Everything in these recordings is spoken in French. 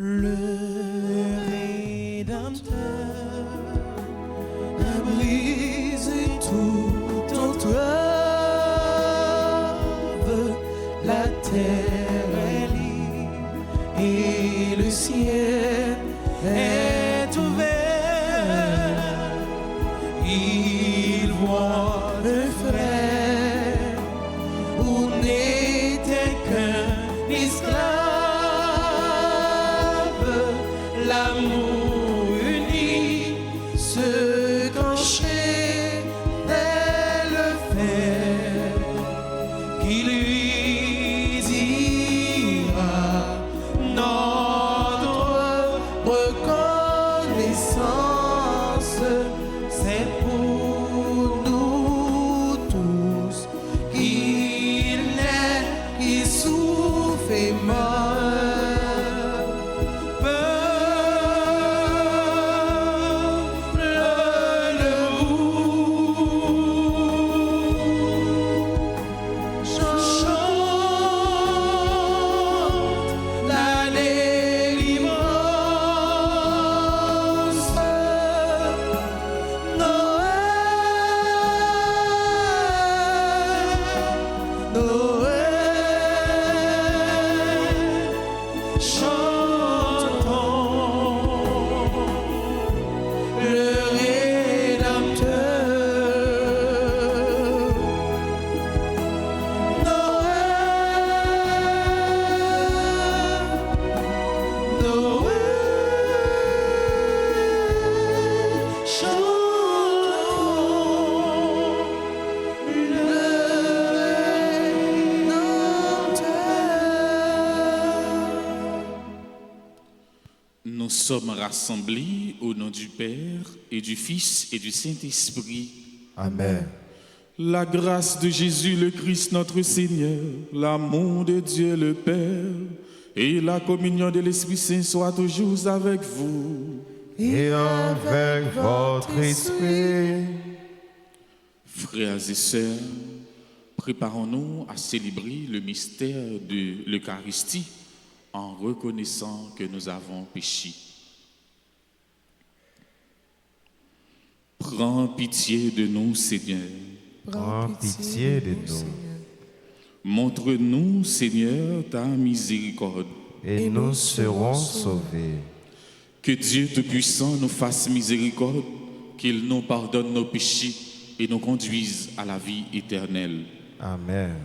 le Rédempteur a brisé toute entrave. La terre est libre et le ciel est ouvert. Il voit un frère où n'était qu'un esclave. L'amour uni se cachait dès le fer qui lui dira notre reconnaissance. C'est pour nous tous qu'il est, qui souffre et meurt. Nous sommes rassemblés au nom du Père et du Fils et du Saint-Esprit. Amen. La grâce de Jésus le Christ notre Seigneur, l'amour de Dieu le Père et la communion de l'Esprit Saint soient toujours avec vous. Et avec votre esprit. Frères et sœurs, préparons-nous à célébrer le mystère de l'Eucharistie en reconnaissant que nous avons péché. Prends pitié de nous, Seigneur. Prends pitié de nous. Montre-nous, Seigneur, ta miséricorde. Et nous serons sauvés. Que Dieu Tout-Puissant nous fasse miséricorde, qu'il nous pardonne nos péchés et nous conduise à la vie éternelle. Amen.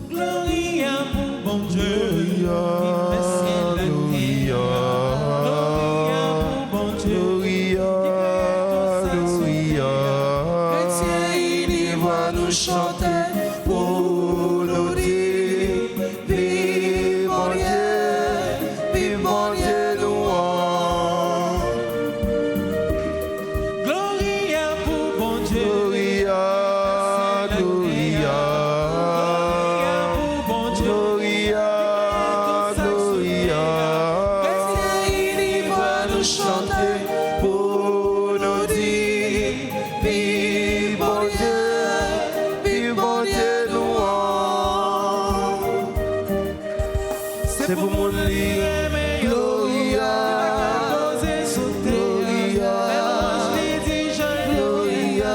Gloria mon bon Dieu, chanter pour nous dire, vive mon Dieu, louange. Gloria pour bon Dieu, Gloria pour bon Dieu, il va nous chanter pour nous dire, vive mon Dieu. C'est pour mon lit, Gloria, Gloria,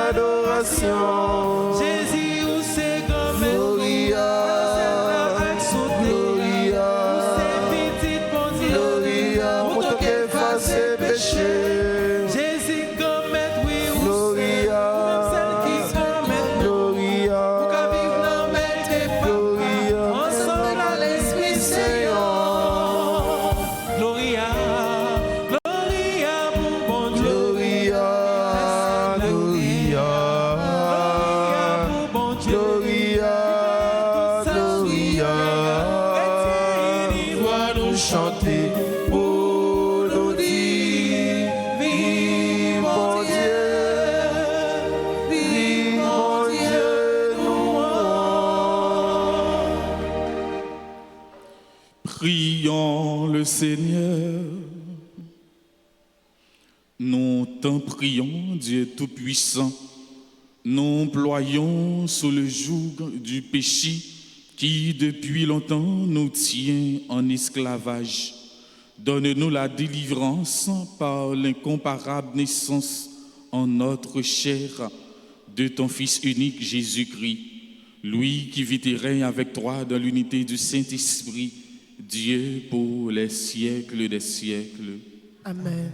adoration. Jésus, où c'est comme Gloria, Gloria, Gloria, où t'as qu'effacé péché. Jésus, comme oui, Gloria, celle qui commet, Gloria, où qu'à vivre dans mes Gloria, ensemble à l'Esprit Seigneur. Gloria, Gloria pour bon Dieu. Gloria, Gloria, pour bon Dieu. Gloria, Gloria, il va nous chanter pour nous dire. Prions le Seigneur. Nous t'en prions, Dieu Tout-Puissant. Nous ployons sous le joug du péché qui depuis longtemps nous tient en esclavage. Donne-nous la délivrance par l'incomparable naissance en notre chair de ton Fils unique Jésus-Christ, lui qui vit et règne avec toi dans l'unité du Saint-Esprit, Dieu pour les siècles des siècles. Amen.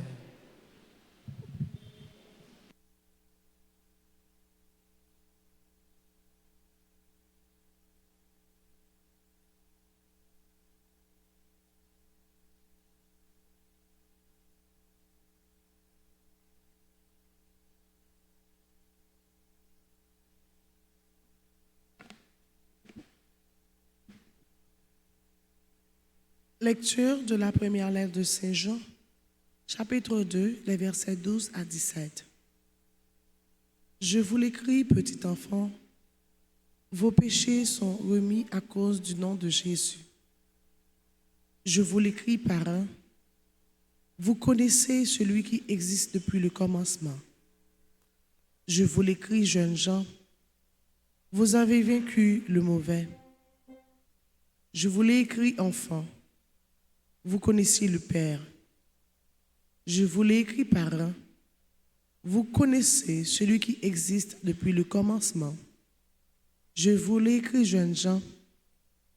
Lecture de la première lettre de Saint Jean, chapitre 2, les versets 12 à 17. Je vous l'écris, petit enfant, vos péchés sont remis à cause du nom de Jésus. Je vous l'écris, parrain, vous connaissez celui qui existe depuis le commencement. Je vous l'écris, jeunes gens, vous avez vaincu le mauvais. Je vous l'ai écrit, enfant, vous connaissez le Père. Je vous l'ai écrit, parrain, vous connaissez celui qui existe depuis le commencement. Je vous l'ai écrit, jeunes gens,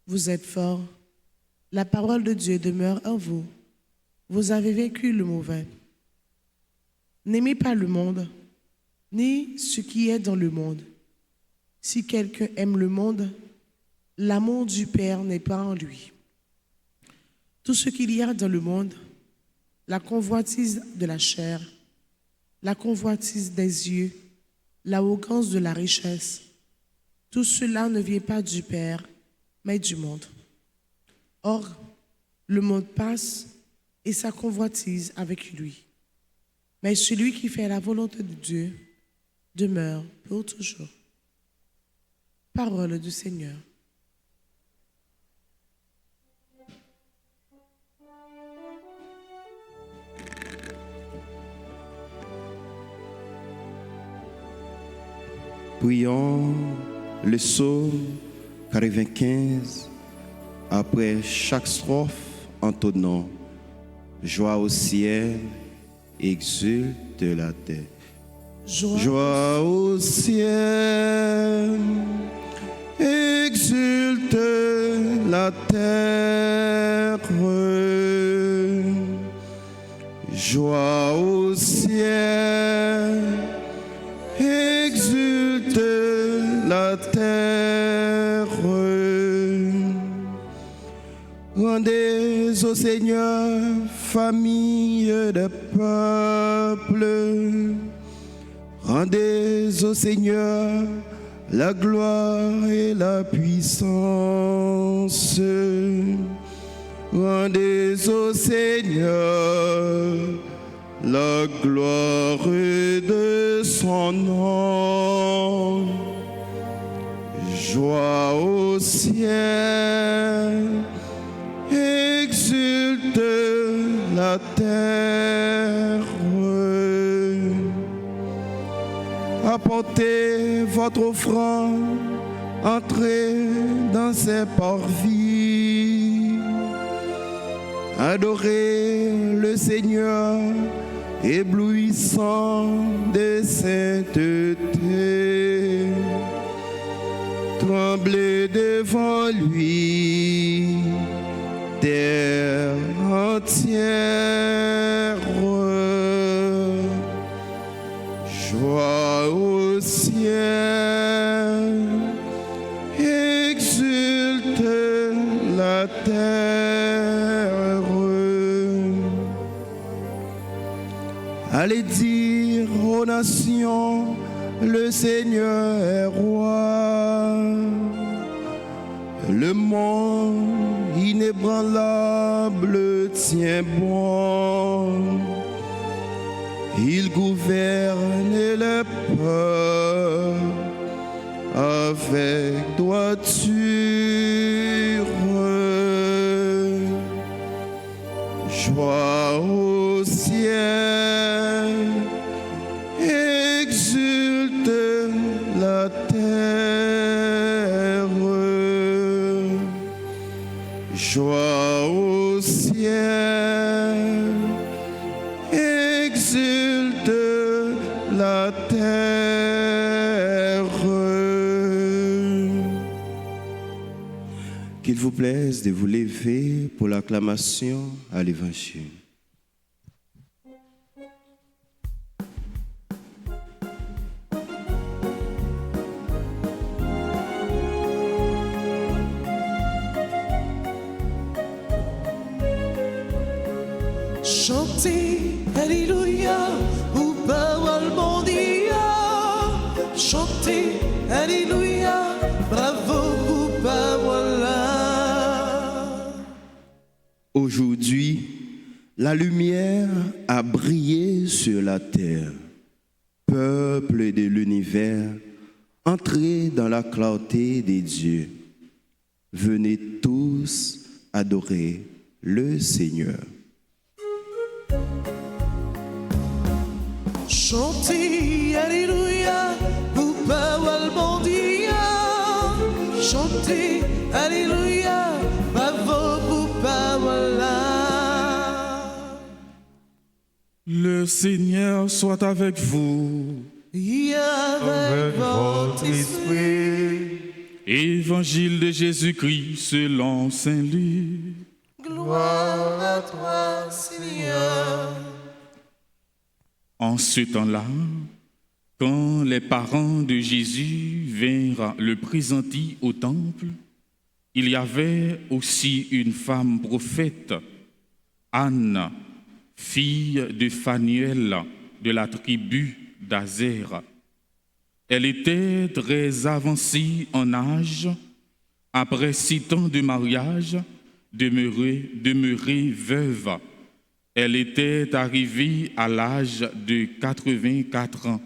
vous êtes forts, la parole de Dieu demeure en vous. Vous avez vaincu le mauvais. N'aimez pas le monde, ni ce qui est dans le monde. Si quelqu'un aime le monde, l'amour du Père n'est pas en lui. Tout ce qu'il y a dans le monde, la convoitise de la chair, la convoitise des yeux, l'arrogance de la richesse, tout cela ne vient pas du Père, mais du monde. Or, le monde passe et sa convoitise avec lui. Mais celui qui fait la volonté de Dieu demeure pour toujours. Parole du Seigneur. Prions le psaume 95 après chaque strophe entonnant joie au ciel, exulte la terre. Joie au ciel, exulte la terre. Joie au ciel, exulte la terre. Rendez au Seigneur, famille de peuples. Rendez au Seigneur la gloire et la puissance. Rendez au Seigneur la gloire de son nom. Joie au ciel, exulte la terre. Apportez votre offrande, entrez dans ses parvis. Adorez le Seigneur, éblouissant de sainteté. Tremblez devant lui, terre entière. Joie au ciel, exulte la terre. Allez dire aux nations, le Seigneur est roi. Le monde inébranlable tient bon. Il gouverne le peuple avec droiture. Joie au ciel, exulte la terre. Joie au ciel, exulte la terre. Qu'il vous plaise de vous lever pour l'acclamation à l'Évangile. Chantez, Alléluia, ou parole mondiale. Chantez, Alléluia, bravo, ou parole. Aujourd'hui, la lumière a brillé sur la terre. Peuple de l'univers, entrez dans la clarté des dieux. Venez tous adorer le Seigneur. Chantez, Alléluia, vous parole mondiale. Chantez, Alléluia, bravo, vous parole. Le Seigneur soit avec vous. Et avec votre esprit, Évangile de Jésus-Christ selon Saint Luc. gloire à toi, Seigneur. En ce temps-là, quand les parents de Jésus vinrent le présenter au temple, il y avait aussi une femme prophète, Anne, fille de Phanuel de la tribu d'Azer. Elle était très avancée en âge, après 6 ans de mariage, demeurée veuve. Elle était arrivée à l'âge de 84 ans.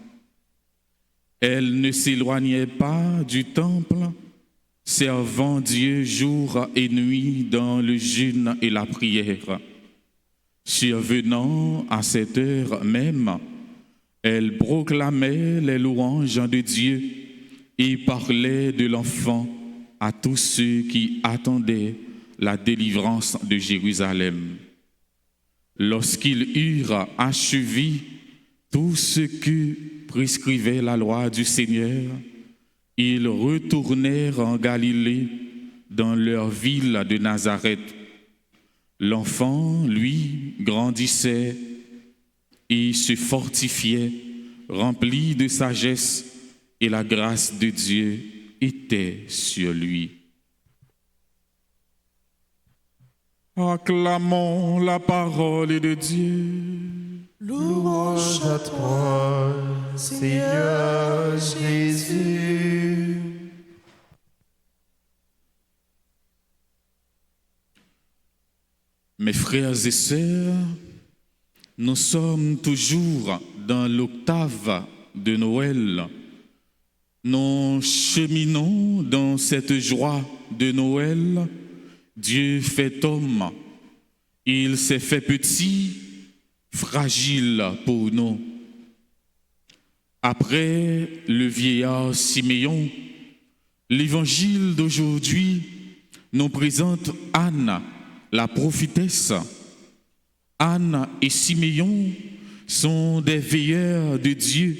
Elle ne s'éloignait pas du temple, servant Dieu jour et nuit dans le jeûne et la prière. Survenant à cette heure même, elle proclamait les louanges de Dieu et parlait de l'enfant à tous ceux qui attendaient la délivrance de Jérusalem. Lorsqu'ils eurent achevé tout ce que prescrivait la loi du Seigneur, ils retournèrent en Galilée, dans leur ville de Nazareth. L'enfant, lui, grandissait et se fortifiait, rempli de sagesse, et la grâce de Dieu était sur lui. Acclamons la parole de Dieu. Louange à toi, Seigneur Jésus. Mes frères et sœurs, nous sommes toujours dans l'octave de Noël. Nous cheminons dans cette joie de Noël. Dieu fait homme. Il s'est fait petit, fragile pour nous. Après le vieillard Siméon, l'évangile d'aujourd'hui nous présente Anne, la prophétesse. Anne et Siméon sont des veilleurs de Dieu.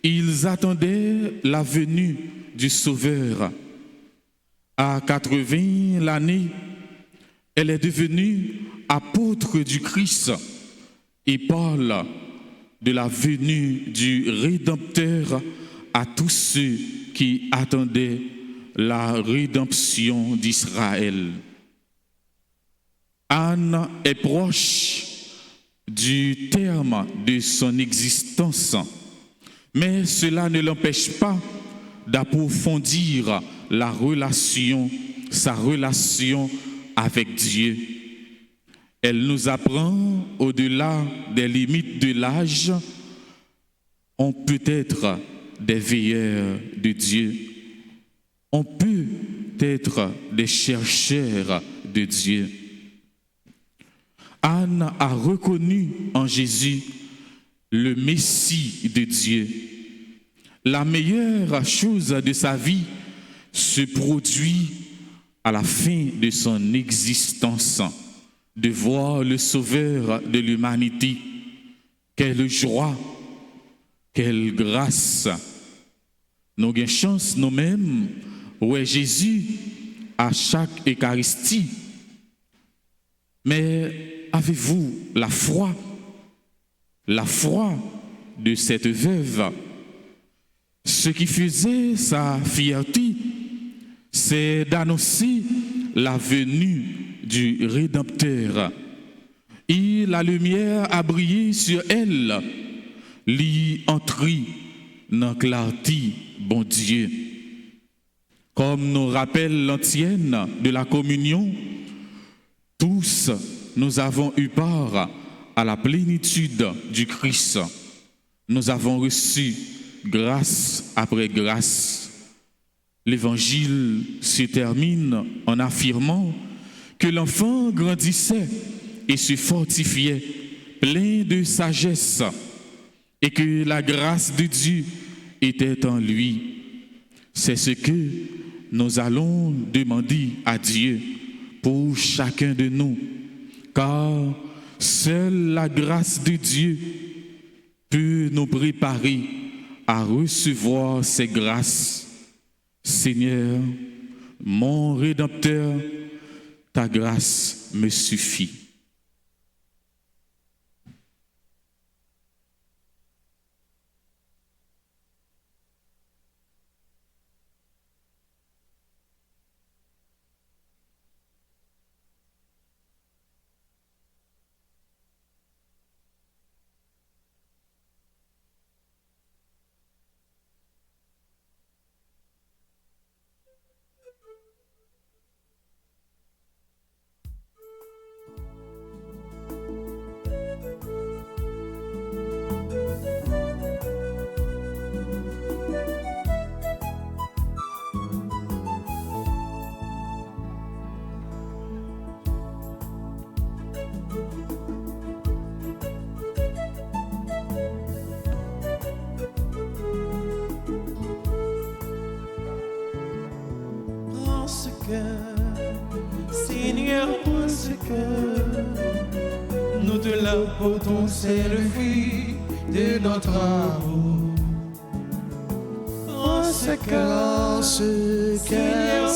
Ils attendaient la venue du Sauveur. À 80 l'année, elle est devenue apôtre du Christ et parle de la venue du Rédempteur à tous ceux qui attendaient la rédemption d'Israël. Anne est proche du terme de son existence, mais cela ne l'empêche pas d'approfondir sa relation avec Dieu. Elle nous apprend, au-delà des limites de l'âge, on peut être des veilleurs de Dieu. On peut être des chercheurs de Dieu. Anne a reconnu en Jésus le Messie de Dieu. La meilleure chose de sa vie se produit à la fin de son existence, de voir le Sauveur de l'humanité. Quelle joie, quelle grâce. Nous avons chance nous-mêmes, ouais Jésus à chaque Eucharistie. Mais avez-vous la foi de cette veuve? Ce qui faisait sa fierté, c'est d'annoncer la venue du Rédempteur. Et la lumière a brillé sur elle, l'y entrer dans la clarté, bon Dieu. Comme nous rappelle l'ancienne de la communion, tous nous avons eu part à la plénitude du Christ. Nous avons reçu grâce après grâce. L'évangile se termine en affirmant que l'enfant grandissait et se fortifiait, plein de sagesse, et que la grâce de Dieu était en lui. C'est ce que nous allons demander à Dieu pour chacun de nous, car seule la grâce de Dieu peut nous préparer à recevoir ces grâces. Seigneur, mon Rédempteur, ta grâce me suffit. Seigneur, parce que nous te l'apportons, c'est le fruit de notre amour. En ce cœur, Seigneur,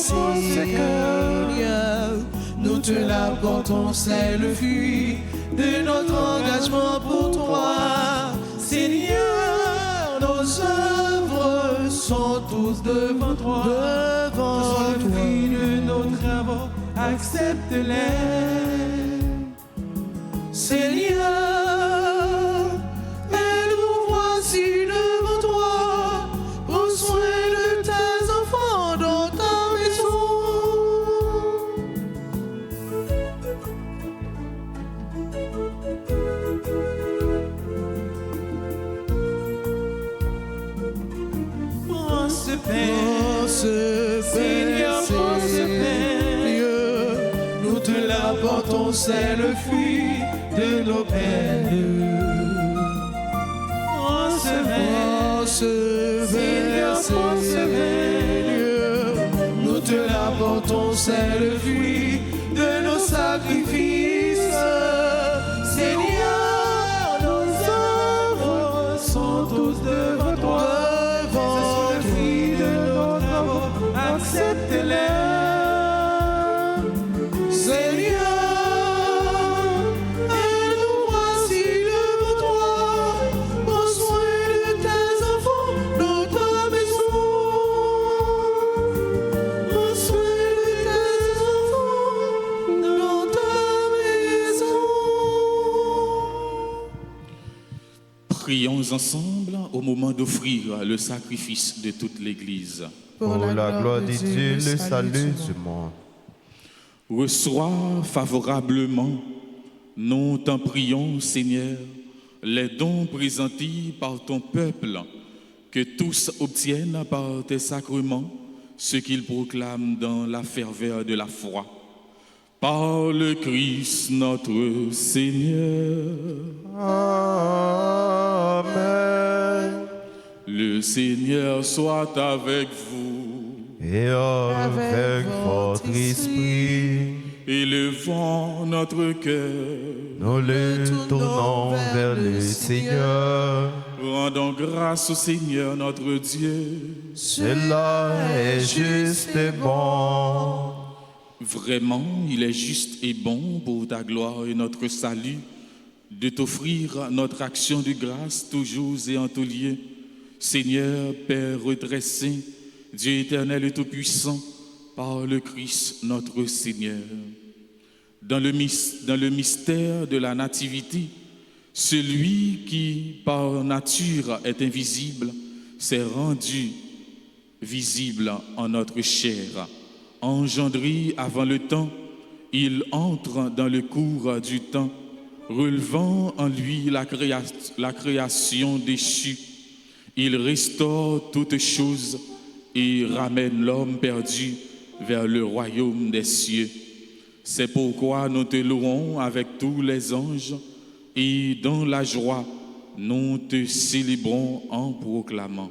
nous te l'apportons, c'est le fruit de notre engagement pour toi. Seigneur, nos œuvres sont tous devant toi. Devant le fruit de nos travaux, accepte-les. Seigneur, et nous voici devant toi. Prends soin de tes enfants dans ta maison. Prends ce pain, Seigneur, prends ce pain. Nous te l'apportons, c'est le fruit de nos peines. Prends ce pain, Seigneur, prends ce pain. Nous te l'apportons, c'est le fruit de nos sacrifices. Seigneur, nos œuvres sont tous devant toi. C'est le fruit de nos travaux, accepte-les. Seigneur, et nous voici devant toi. Prends soin de tes enfants dans ta maison. Prends soin de tes enfants dans ta maison. Prions ensemble au moment d'offrir le sacrifice de toute l'Église. Pour la gloire de Dieu, le salut du monde. Reçois favorablement, nous t'en prions, Seigneur, les dons présentés par ton peuple, que tous obtiennent par tes sacrements ce qu'ils proclament dans la ferveur de la foi. par le Christ notre Seigneur. Amen. Le Seigneur soit avec vous. Et avec votre esprit, Élevons notre cœur. nous le tournons vers le Seigneur. Rendons grâce au Seigneur notre Dieu. Cela est juste et bon. Vraiment, il est juste et bon pour ta gloire et notre salut de t'offrir notre action de grâce toujours et en tout lieu. Seigneur, Père redressé, Dieu éternel et tout-puissant, par le Christ notre Seigneur. Dans le mystère de la nativité, celui qui par nature est invisible s'est rendu visible en notre chair. Engendré avant le temps, il entre dans le cours du temps, relevant en lui la création déchue. Il restaure toutes choses et ramène l'homme perdu vers le royaume des cieux. C'est pourquoi nous te louons avec tous les anges et dans la joie, nous te célébrons en proclamant.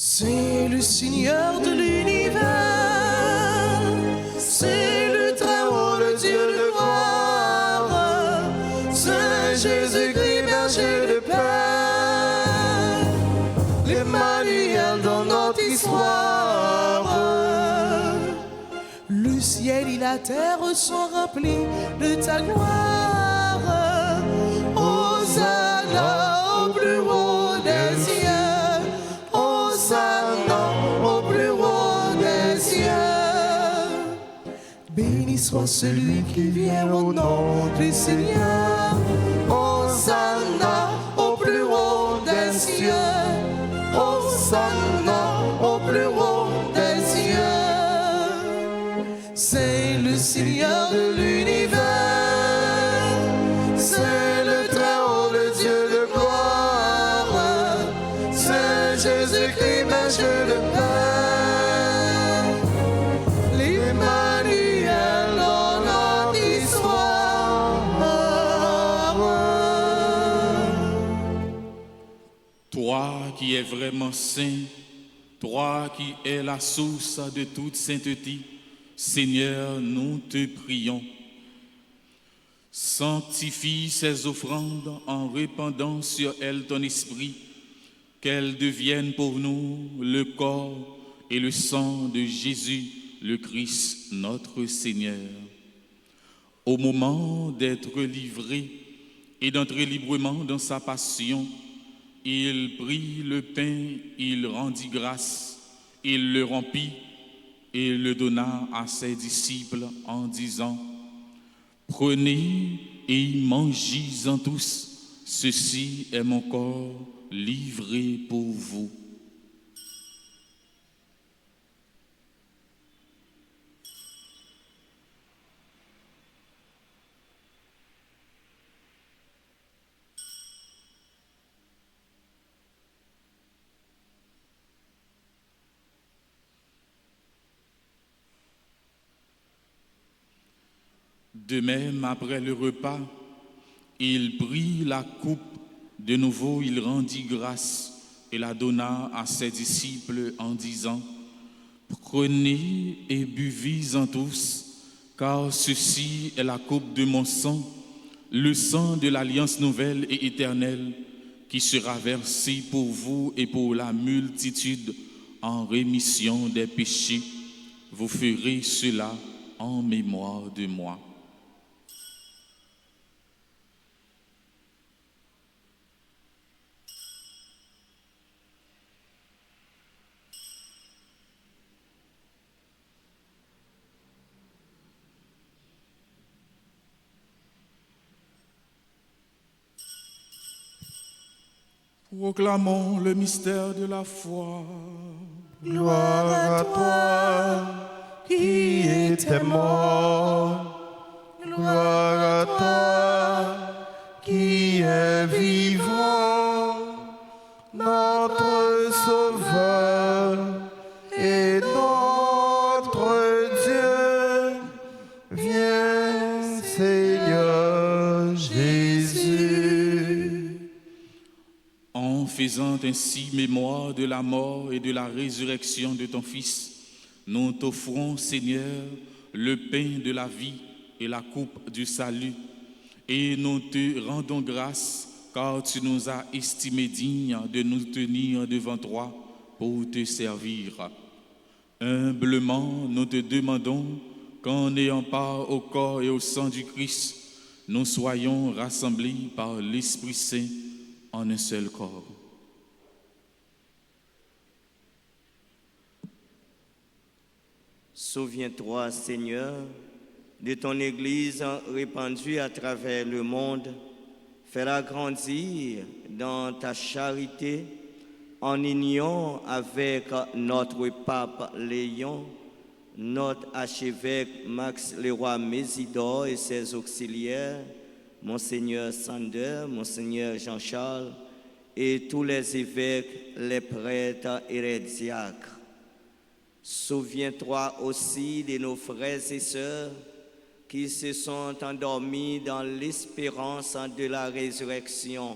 C'est le Seigneur de l'univers, c'est le Très-Haut, le Dieu de gloire, Saint Jésus-Christ, berger de paix, l'Emmanuel dans notre histoire. Le ciel et la terre sont remplis de ta gloire. Hosanna au plus haut des cieux. Hosanna au plus haut des cieux. Béni soit celui qui vient au nom du Seigneur. Hosanna au plus haut des cieux. Hosanna au plus haut des cieux. C'est le Seigneur de l'univers. C'est le Très-Haut, le Dieu de gloire. C'est Jésus-Christ, berger de paix, l'Emmanuel dans notre histoire. Toi qui es vraiment saint, toi qui es la source de toute sainteté, Seigneur, nous te prions. Sanctifie ces offrandes en répandant sur elles ton esprit, qu'elles deviennent pour nous le corps et le sang de Jésus, le Christ, notre Seigneur. Au moment d'être livré et d'entrer librement dans sa passion, il prit le pain, il rendit grâce, il le rompit et le donna à ses disciples en disant: Prenez et mangez-en tous, ceci est mon corps livré pour vous. De même, après le repas, il prit la coupe, de nouveau il rendit grâce et la donna à ses disciples en disant: Prenez et buvez-en tous, car ceci est la coupe de mon sang, le sang de l'alliance nouvelle et éternelle, qui sera versé pour vous et pour la multitude en rémission des péchés. Vous ferez cela en mémoire de moi. Proclamons le mystère de la foi. Gloire à toi qui étais mort. Gloire à toi qui Dieu vivant, notre Sauveur et notre Dieu, viens Seigneur Jésus. En faisant ainsi mémoire de la mort et de la résurrection de ton Fils, nous t'offrons, Seigneur, le pain de la vie et la coupe du salut, et nous te rendons grâce car tu nous as estimés dignes de nous tenir devant toi pour te servir. Humblement, nous te demandons qu'en ayant part au corps et au sang du Christ, nous soyons rassemblés par l'Esprit Saint en un seul corps. Souviens-toi, Seigneur, de ton Église répandue à travers le monde. Fais-la grandir dans ta charité en union avec notre pape Léon, notre archevêque Max Leroy Mésidor et ses auxiliaires, Monseigneur Sander, Monseigneur Jean-Charles et tous les évêques, les prêtres et les diacres. Souviens-toi aussi de nos frères et sœurs qui se sont endormis dans l'espérance de la résurrection.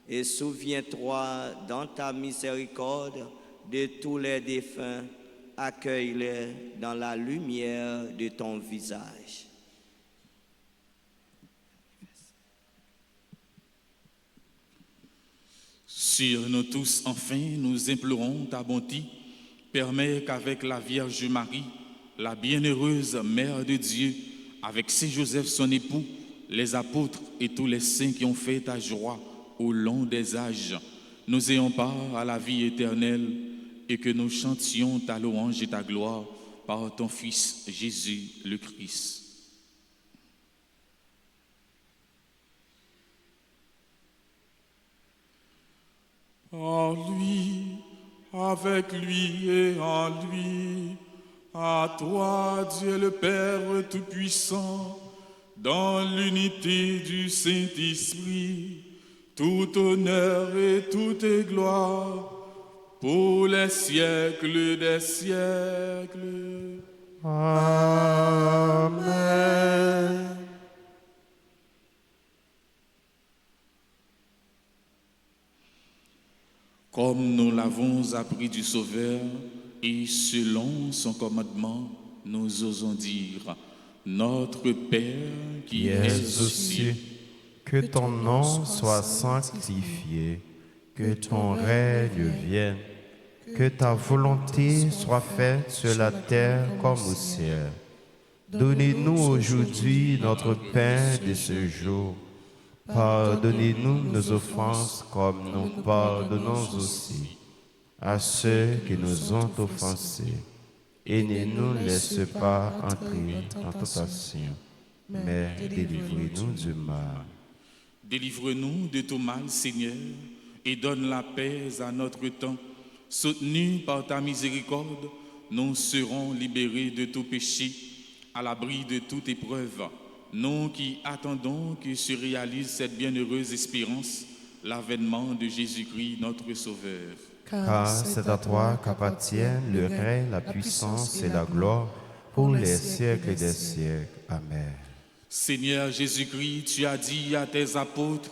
Et souviens-toi dans ta miséricorde de tous les défunts, accueille-les dans la lumière de ton visage. Sur nous tous, enfin, nous implorons ta bonté. Permets qu'avec la Vierge Marie, la bienheureuse Mère de Dieu, avec Saint Joseph son époux, les apôtres et tous les saints qui ont fait ta joie au long des âges, nous ayons part à la vie éternelle et que nous chantions ta louange et ta gloire par ton Fils Jésus le Christ. Par lui, avec lui et en lui, à toi, Dieu le Père Tout-Puissant, dans l'unité du Saint-Esprit, tout honneur et toute gloire, pour les siècles des siècles. Amen. Comme nous l'avons appris du Sauveur, et selon son commandement, nous osons dire, Notre Père qui es aux cieux, que ton nom soit sanctifié, que ton règne vienne, que ta volonté soit faite sur la terre comme au ciel. Donnez-nous aujourd'hui notre pain de ce jour. Pardonnez-nous nos offenses comme nous pardonnons aussi à ceux qui nous ont offensés. Et ne nous laisse pas entrer en tentation, mais délivrez-nous du mal. Délivre-nous de tout mal, Seigneur, et donne la paix à notre temps. Soutenus par ta miséricorde, nous serons libérés de tout péché, à l'abri de toute épreuve. Nous qui attendons que se réalise cette bienheureuse espérance, l'avènement de Jésus-Christ, notre Sauveur. Car c'est à toi qu'appartiennent le règne, la puissance et la gloire pour les siècles des siècles. Amen. Seigneur Jésus-Christ, tu as dit à tes apôtres,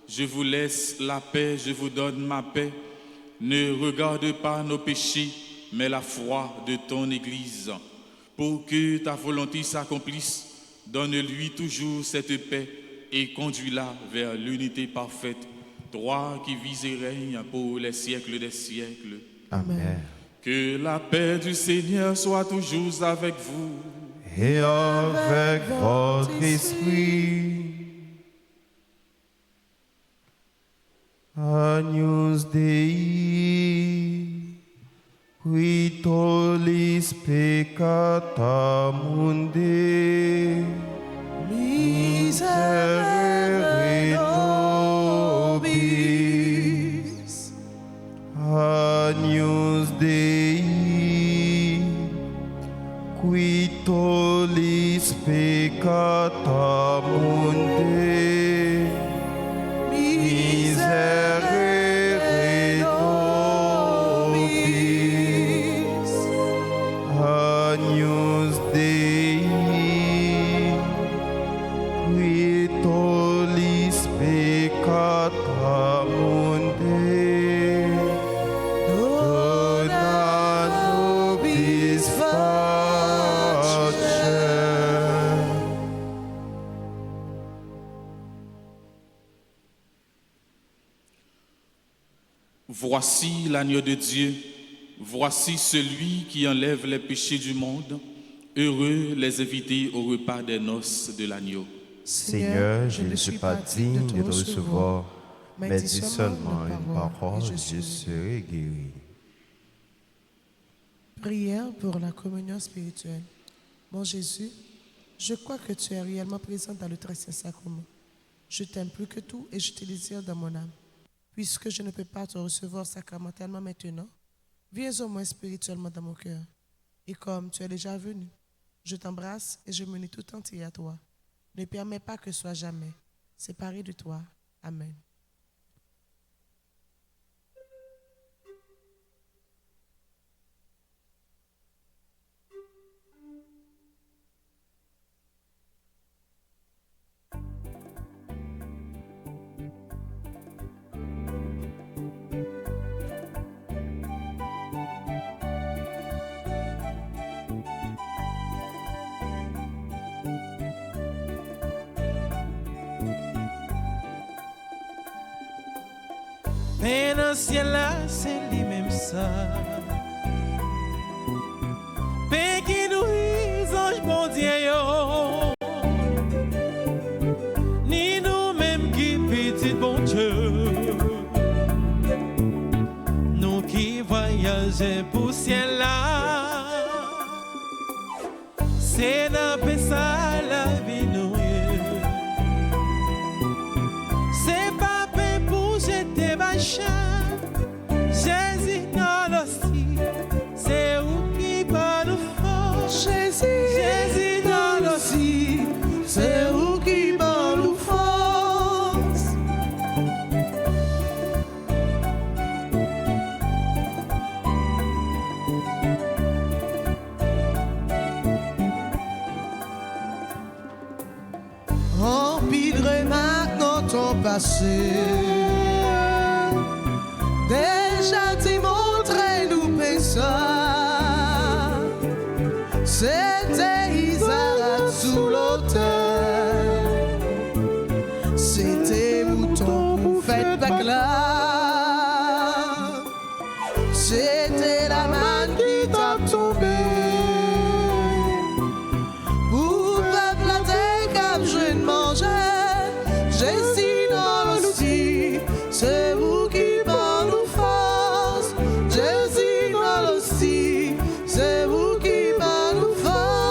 je vous laisse la paix, je vous donne ma paix. Ne regarde pas nos péchés, mais la foi de ton Église. Pour que ta volonté s'accomplisse, donne-lui toujours cette paix et conduis-la vers l'unité parfaite. Toi qui vis et règnes pour les siècles des siècles. Amen. Que la paix du Seigneur soit toujours avec vous. Et avec votre esprit. Agnus Dei, qui tollis peccata mundi, miserere nobis. Agnus Dei, qui tollis peccata mundi, Voici l'agneau de Dieu, voici celui qui enlève les péchés du monde. Heureux les invités au repas des noces de l'agneau. Seigneur, je ne suis pas digne de te recevoir, mais dis seulement une parole, je serai guéri. Prière pour la communion spirituelle. Mon Jésus, je crois que tu es réellement présent dans le très saint sacrement. Je t'aime plus que tout et je te désire dans mon âme. Puisque je ne peux pas te recevoir sacramentellement maintenant, viens au moins spirituellement dans mon cœur. Et comme tu es déjà venu, je t'embrasse et je me lie tout entier à toi. Ne permets pas que je sois jamais séparé de toi. Amen. Mais dans le ciel là, c'est lui-même ça. Paix qui nourrit, ange bon Dieu, yo. Ni nous-mêmes qui petit bon Dieu. Nous qui voyageons pour le ciel là. C'est dans paix ça la vie nous. Jésus dans l'hostie, c'est où qui bat nous force. Jésus dans l'hostie, c'est où qui bat nous force. Empile maintenant ton passé. Déjà t'y montré nous ça. C'était Isaac sous l'autel. C'était mouton pour faire bac là. C'était la manne qui t'a tombé. Pour peuple la terre cap je ne mangeais. Jésus dans l'hostie, c'est vous qui c'est vous qui par nous force.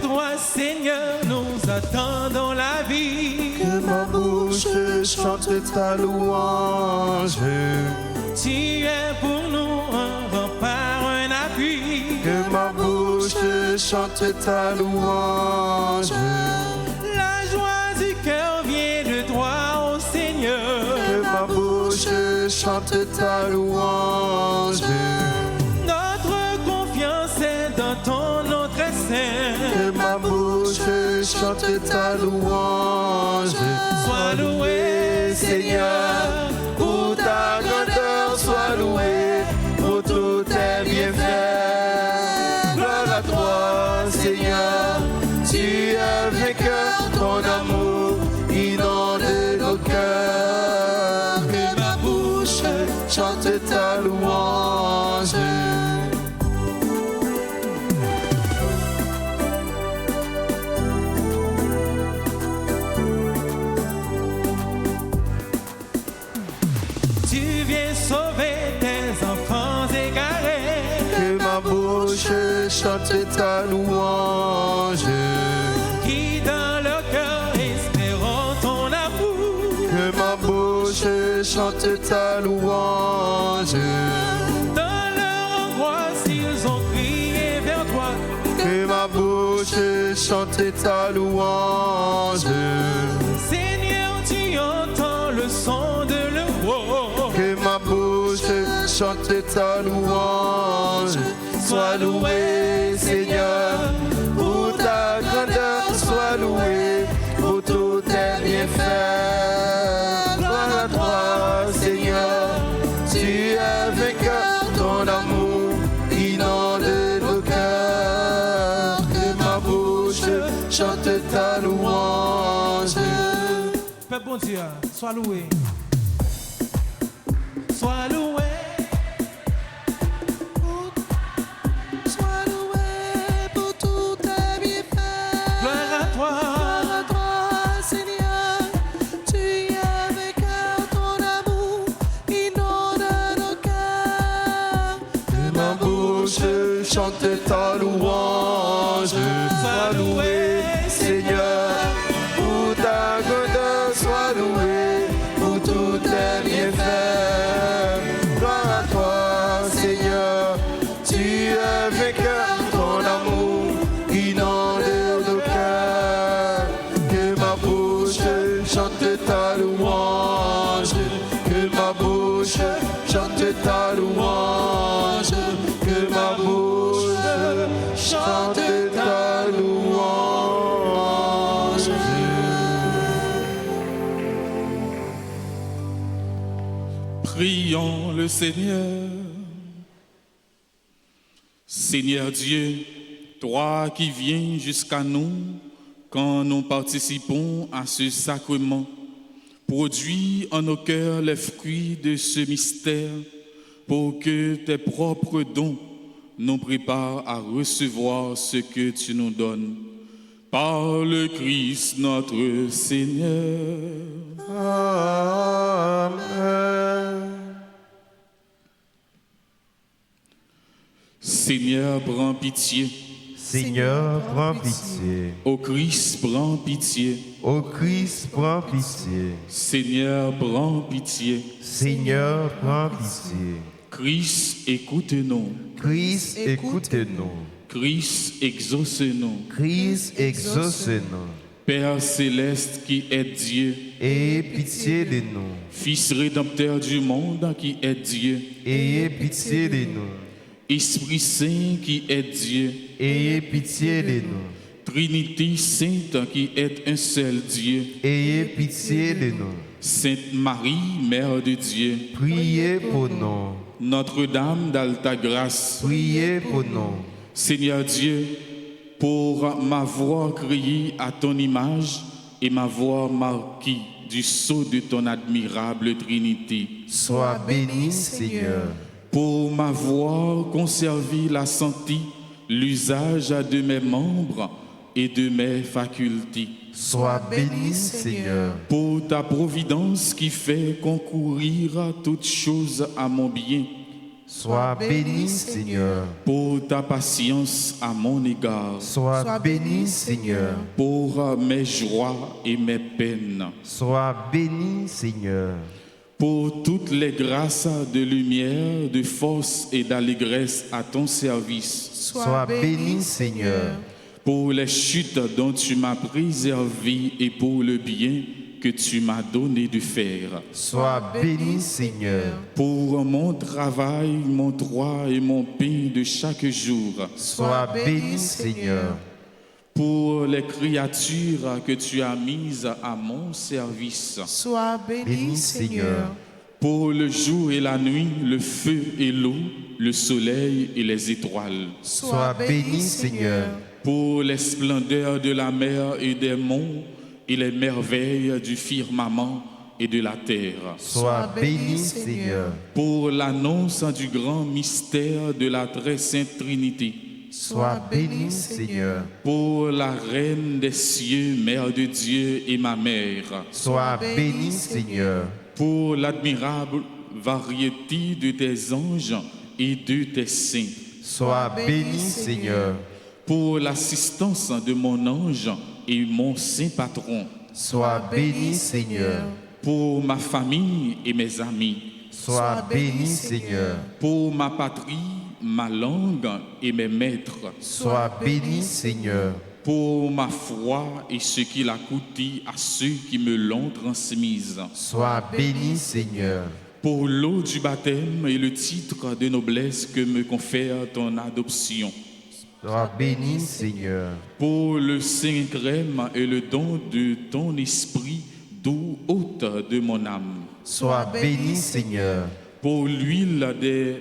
toi, Seigneur, nous attendons la vie. Que ma bouche chante ta louange Tu es pour nous un rempart, un appui. Que ma bouche chante ta louange. La joie du cœur vient de toi, ô Seigneur. Que ma bouche chante ta louange. Notre confiance est dans ton nom très saint. Que ma bouche chante ta louange. Sois loué, Seigneur, pour ta grandeur, sois loué, pour tous tes bienfaits. Gloire à toi, Seigneur, tu es vainqueur, ton amour inonde nos cœurs. Que ma bouche chante ta louange. tu viens sauver tes enfants égarés. Que ma bouche chante ta louange. Qui dans leur cœur espérant ton amour. Que ma bouche chante ta louange. Dans leur angoisse, ils ont crié vers toi. Que ma bouche chante ta louange. Seigneur, tu entends le son de leur voix. Que ma bouche chante ta louange. Sois loué, Seigneur, pour ta grandeur. Sois loué pour tous tes bienfaits. Gloire à toi, Seigneur, tu es vainqueur, ton amour inonde nos cœurs. Que ma bouche chante ta louange. Père bon Dieu, sois loué. Sois loué. Sois loué pour tous tes bienfaits. Gloire à toi. Gloire à toi, Seigneur, tu es vainqueur, ton amour inonde nos cœurs. Que ma bouche chante ta louange. Sois loué, Seigneur, pour ta grandeur. Sois loué pour tous tes bienfaits. Gloire à toi, Seigneur, tu es vainqueur, ton amour inonde nos cœurs. Que ma bouche chante ta louange. Que ma bouche chante ta louange. Que ma bouche chante ta louange. Prions le Seigneur. Seigneur Dieu, toi qui viens jusqu'à nous quand nous participons à ce sacrement, produis en nos cœurs les fruits de ce mystère pour que tes propres dons nous préparent à recevoir ce que tu nous donnes. Par le Christ notre Seigneur. Amen. Seigneur, prends pitié. Seigneur, prends pitié. Ô Christ, prends pitié. Ô Christ, prends pitié. Seigneur, prends pitié. Seigneur, prends pitié. Christ, écoute-nous. Christ, écoute-nous. Christ, exauce-nous. Christ, exauce-nous. Père céleste qui est Dieu, Ayez pitié de nous. Fils rédempteur du monde qui est Dieu, Ayez pitié de nous. Esprit Saint qui est Dieu, Ayez pitié de nous. Trinité Sainte qui est un seul Dieu, Ayez pitié de nous. Sainte Marie, Mère de Dieu, Priez pour nous. Notre-Dame d'Alta Grâce, Priez pour nous. Seigneur Dieu, pour m'avoir créé à ton image et m'avoir marqué du sceau de ton admirable Trinité, Sois béni, Seigneur. pour m'avoir conservé la santé, l'usage de mes membres et de mes facultés, Sois béni, Seigneur. pour ta providence qui fait concourir toutes choses à mon bien, Sois béni, Seigneur. pour ta patience à mon égard, Sois béni, Seigneur. pour mes joies et mes peines, Sois béni, Seigneur. pour toutes les grâces de lumière, de force et d'allégresse à ton service. Sois béni, Seigneur. Pour les chutes dont tu m'as préservé et pour le bien que tu m'as donné de faire. Sois béni, Seigneur. Pour mon travail, mon droit et mon pain de chaque jour. Sois béni, Seigneur. Pour les créatures que tu as mises à mon service. Sois béni, Seigneur. Pour le jour et la nuit, le feu et l'eau, le soleil et les étoiles. Sois béni, Seigneur. Pour les splendeurs de la mer et des monts et les merveilles du firmament et de la terre. Sois béni, Seigneur. Pour l'annonce du grand mystère de la très sainte Trinité. Sois béni, Seigneur. Pour la Reine des cieux, Mère de Dieu et ma mère. Sois béni, Seigneur. Pour l'admirable variété de tes anges et de tes saints. Sois béni, Seigneur. Pour l'assistance de mon ange et mon saint patron. Sois béni, Seigneur. Pour ma famille et mes amis. Sois béni, Seigneur. Pour ma patrie, ma langue et mes maîtres. Sois béni, Seigneur. Pour ma foi et ce qu'il a coûté à ceux qui me l'ont transmise. Sois béni, Seigneur. Pour l'eau du baptême et le titre de noblesse que me confère ton adoption. Sois béni, Seigneur. Pour le saint crème et le don de ton esprit, d'eau haute de mon âme. Sois béni, Seigneur. Pour l'huile des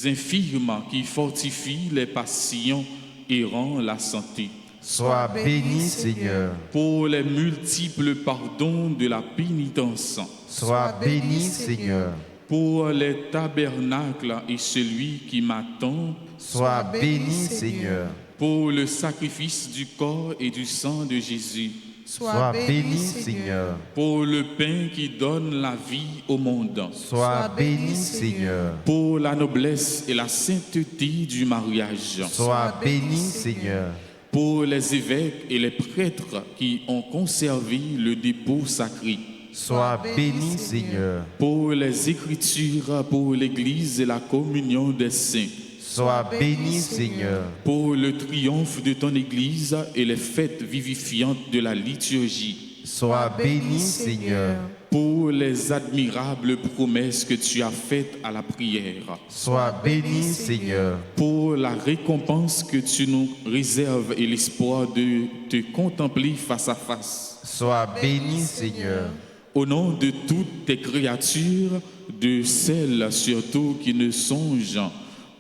infirmes qui fortifie les passions et rend la santé. Sois béni, Seigneur. Pour les multiples pardons de la pénitence. Sois béni, Seigneur. Pour les tabernacles et celui qui m'attend. Sois béni, Seigneur. Pour le sacrifice du corps et du sang de Jésus. Sois béni, Seigneur. Pour le pain qui donne la vie au monde. Sois béni, Seigneur. Pour la noblesse et la sainteté du mariage. Sois béni, Seigneur. Pour les évêques et les prêtres qui ont conservé le dépôt sacré. Sois béni, Seigneur. Pour les écritures, pour l'Église et la communion des saints. Sois béni, Seigneur. Pour le triomphe de ton Église et les fêtes vivifiantes de la liturgie. Sois béni, Seigneur. Pour les admirables promesses que tu as faites à la prière. Sois béni, Seigneur. Pour la récompense que tu nous réserves et l'espoir de te contempler face à face. Sois béni, Seigneur. Au nom de toutes tes créatures, de celles surtout qui ne songent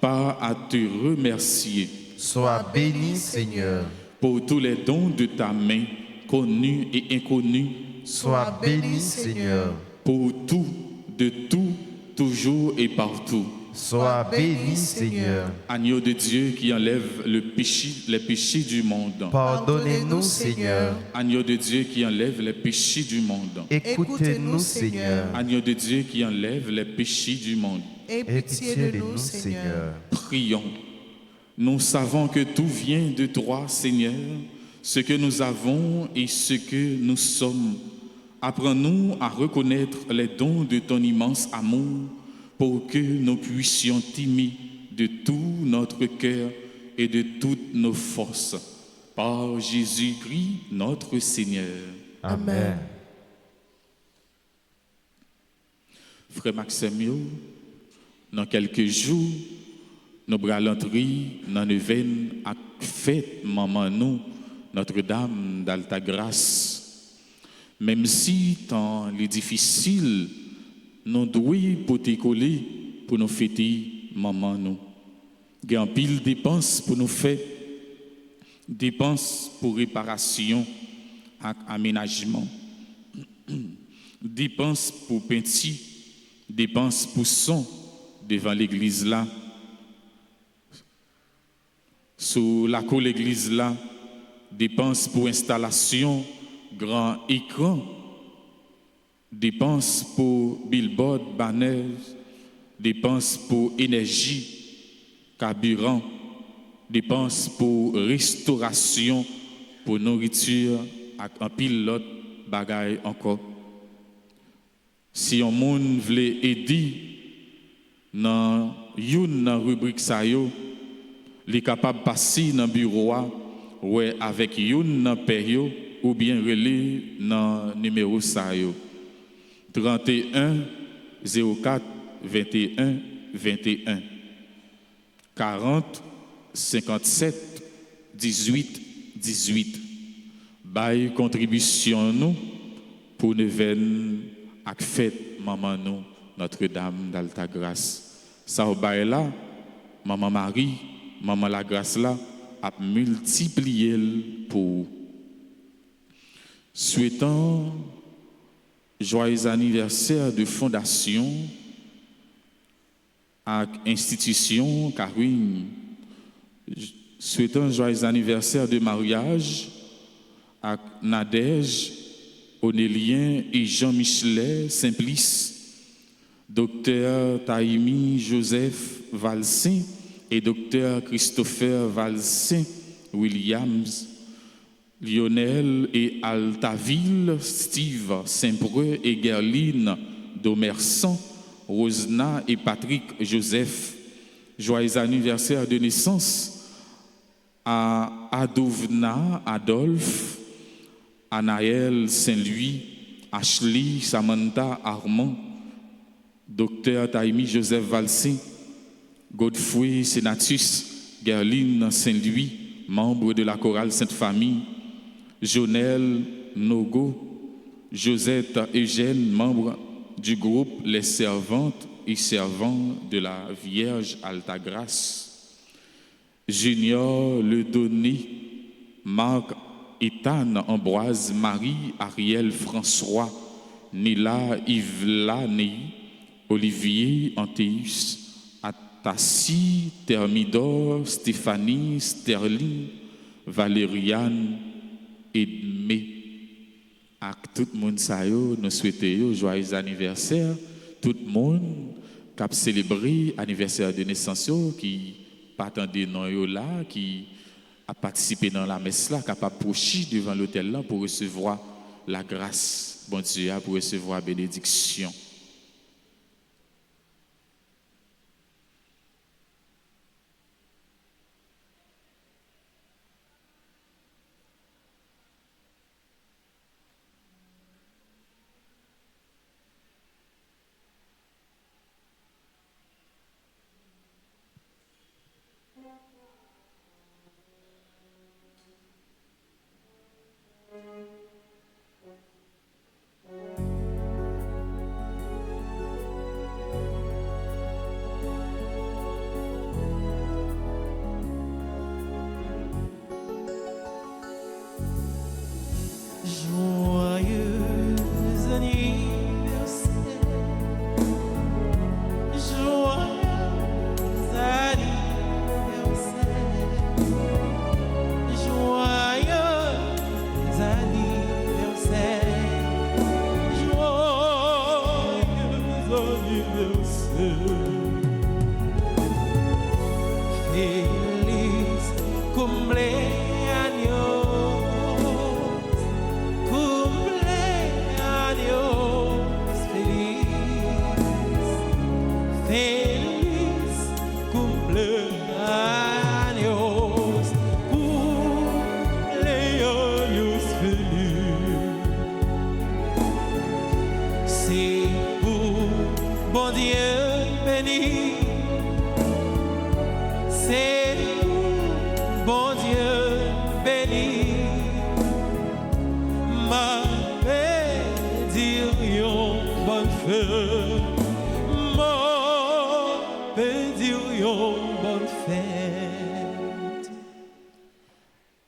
pas à te remercier. Sois béni, Seigneur. Pour tous les dons de ta main, connus et inconnus. Sois béni, Seigneur. Pour tout, de tout, toujours et partout. Sois béni, Seigneur. Agneau de Dieu qui enlève les péchés du monde. Pardonnez-nous, Seigneur. Agneau de Dieu qui enlève les péchés du monde. Écoutez-nous, Seigneur. Agneau de Dieu qui enlève les péchés du monde. Aie pitié de nous, Seigneur. Prions. Nous savons que tout vient de toi, Seigneur, ce que nous avons et ce que nous sommes. Apprends-nous à reconnaître les dons de ton immense amour pour que nous puissions t'aimer de tout notre cœur et de toutes nos forces. Par Jésus-Christ, notre Seigneur. Amen. Frère Maxime, dans quelques jours, nous allons entrer dans une veine à fête maman nous, Notre-Dame d'Alta Grâce. Même si temps est difficile, nous devons porter coller pour nous fêter maman nous. Il y a un pile de dépenses pour nous faire, dépenses pour réparation et aménagement, dépenses pour peinture, dépenses pour son devant l'église là. Sous la cour l'église là, dépenses pour installation, grand écran, dépenses pour billboard, banner, dépenses pour énergie, carburant, dépenses pour restauration, pour nourriture, et un pile l'autre bagaille encore. Si un monde voulait aider dans une rubrique ça yo, il est capable de passer dans le bureau ouais, avec une paire ou bien relais dans numéro ça yo. 31 04 21 21 40 57 18 18. Bail contribution nous pour ne venir à fête maman nous Notre-Dame d'Alta Grâce. Ça au bail là, maman Marie, maman la grâce là a multiplié pour souhaitant joyeux anniversaire de fondation à institution Karine, souhaitant joyeux anniversaire de mariage à Nadège, Onélien et Jean Michelet Simplice, docteur Taïmi Joseph Valsin et docteur Christopher Valsin Williams, Lionel et Altaville, Steve Saint-Preux et Gerline Domersan, Rosna et Patrick Joseph. Joyeux anniversaire de naissance à Adovna Adolphe, Anaël Saint-Louis, Ashley Samantha Armand, docteur Taïmi Joseph Valsin, Godfrey Senatus, Gerline Saint-Louis, membre de la chorale Sainte-Famille, Jonel Nogo, Josette Eugène, membre du groupe Les Servantes et Servants de la Vierge Altagrace, Junior Le Donné, Marc Ethan Ambroise, Marie Ariel François, Nila Yvla Ney, Olivier Antéus, Atassi Thermidor, Stéphanie Sterling, Valériane Edmé. À tout le monde, nous souhaitons joyeux anniversaire. Tout le monde qui a célébré l'anniversaire de naissance, qui attendait non là, qui a participé dans la messe là, capable de procher devant l'autel là pour recevoir la grâce, bon Dieu, pour recevoir la bénédiction.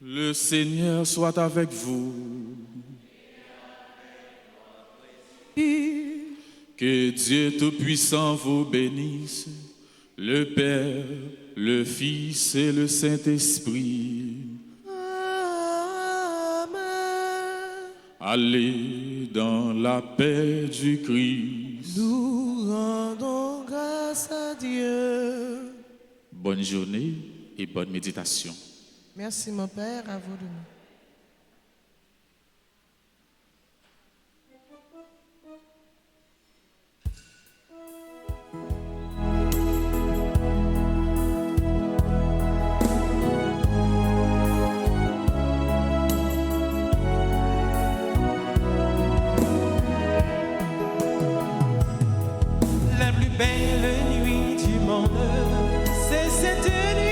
Le Seigneur soit avec vous. Que Dieu Tout-Puissant vous bénisse, le Père, le Fils et le Saint-Esprit. Amen. Allez dans la paix du Christ. Nous rendons grâce à Dieu. Bonne journée et bonne méditation. Merci mon Père, à vous de nous. belle nuit du monde, c'est cette nuit